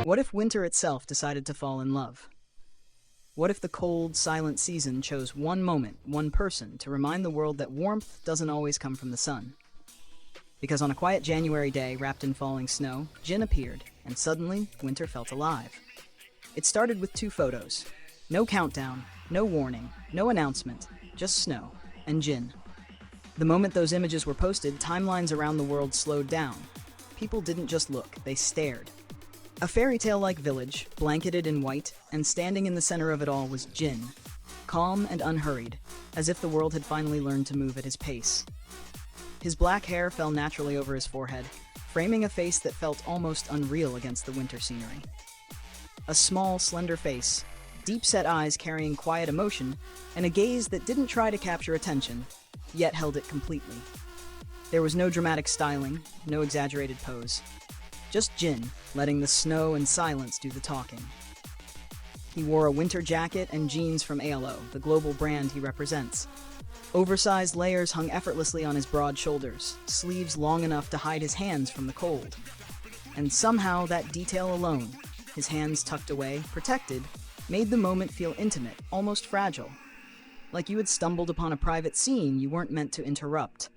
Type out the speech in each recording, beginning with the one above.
What if winter itself decided to fall in love? What if the cold, silent season chose one moment, one person, to remind the world that warmth doesn't always come from the sun? Because on a quiet January day, wrapped in falling snow, Jin appeared, and suddenly, winter felt alive. It started with 2 photos. No countdown, no warning, no announcement, just snow, and Jin. The moment those images were posted, timelines around the world slowed down. People didn't just look, they stared. A fairy tale-like village, blanketed in white, and standing in the center of it all was Jin, calm and unhurried, as if the world had finally learned to move at his pace. His black hair fell naturally over his forehead, framing a face that felt almost unreal against the winter scenery. A small, slender face, deep-set eyes carrying quiet emotion, and a gaze that didn't try to capture attention, yet held it completely. There was no dramatic styling, no exaggerated pose. Just Jin, letting the snow and silence do the talking. He wore a winter jacket and jeans from ALO, the global brand he represents. Oversized layers hung effortlessly on his broad shoulders, sleeves long enough to hide his hands from the cold. And somehow that detail alone, his hands tucked away, protected, made the moment feel intimate, almost fragile. Like you had stumbled upon a private scene you weren't meant to interrupt.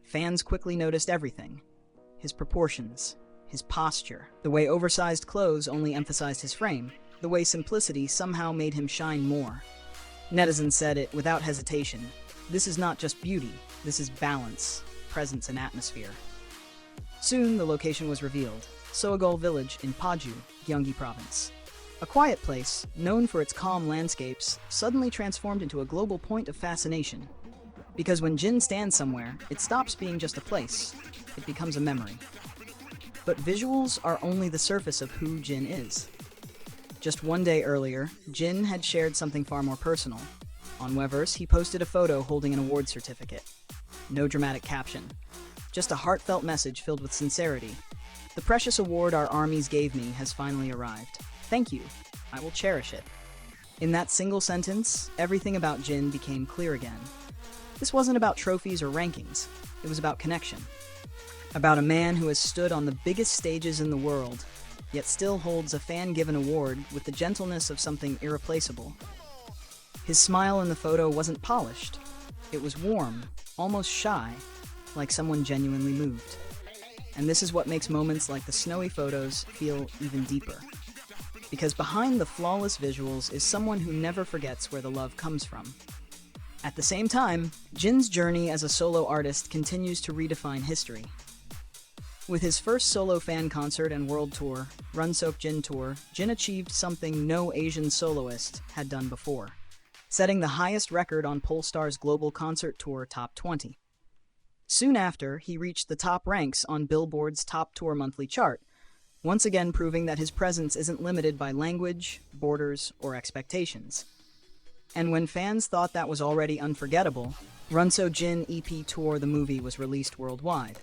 Fans quickly noticed everything. His proportions, his posture, the way oversized clothes only emphasized his frame, the way simplicity somehow made him shine more. Netizens said it without hesitation. This is not just beauty, this is balance, presence, and atmosphere. Soon, the location was revealed. Soagol village in Paju, Gyeonggi province. A quiet place, known for its calm landscapes, suddenly transformed into a global point of fascination. Because when Jin stands somewhere, it stops being just a place. It becomes a memory. But visuals are only the surface of who Jin is. Just one day earlier, Jin had shared something far more personal. On Weverse, he posted a photo holding an award certificate. No dramatic caption. Just a heartfelt message filled with sincerity. The precious award our armies gave me has finally arrived. Thank you. I will cherish it. In that single sentence, everything about Jin became clear again. This wasn't about trophies or rankings. It was about connection. About a man who has stood on the biggest stages in the world, yet still holds a fan-given award with the gentleness of something irreplaceable. His smile in the photo wasn't polished. It was warm, almost shy, like someone genuinely moved. And this is what makes moments like the snowy photos feel even deeper. Because behind the flawless visuals is someone who never forgets where the love comes from. At the same time, Jin's journey as a solo artist continues to redefine history. With his first solo fan concert and world tour, Runsok Jin Tour, Jin achieved something no Asian soloist had done before, setting the highest record on Polestar's global concert tour Top 20. Soon after, he reached the top ranks on Billboard's Top Tour monthly chart, once again proving that his presence isn't limited by language, borders, or expectations. And when fans thought that was already unforgettable, Runso Jin EP Tour the movie was released worldwide.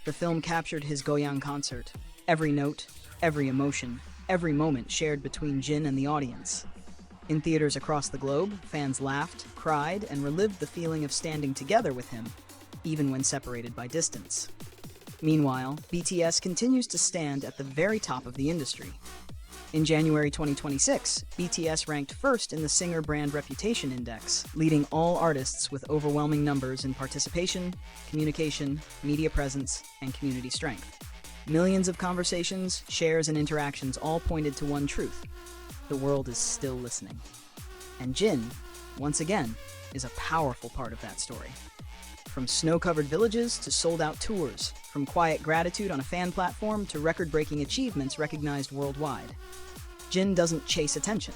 The film captured his Goyang concert, every note, every emotion, every moment shared between Jin and the audience. In theaters across the globe, fans laughed, cried, and relived the feeling of standing together with him, even when separated by distance. Meanwhile, BTS continues to stand at the very top of the industry. In January 2026, BTS ranked first in the Singer Brand Reputation Index, leading all artists with overwhelming numbers in participation, communication, media presence, and community strength. Millions of conversations, shares, and interactions all pointed to one truth: the world is still listening. And Jin, once again, is a powerful part of that story. From snow-covered villages to sold-out tours, from quiet gratitude on a fan platform to record-breaking achievements recognized worldwide. Jin doesn't chase attention.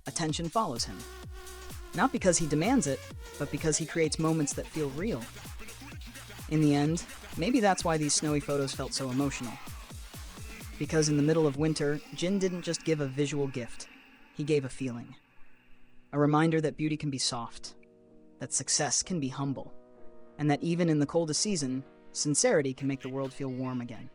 Attention follows him. Not because he demands it, but because he creates moments that feel real. In the end, maybe that's why these snowy photos felt so emotional. Because in the middle of winter, Jin didn't just give a visual gift. He gave a feeling. A reminder that beauty can be soft, that success can be humble, and that even in the coldest season, sincerity can make the world feel warm again.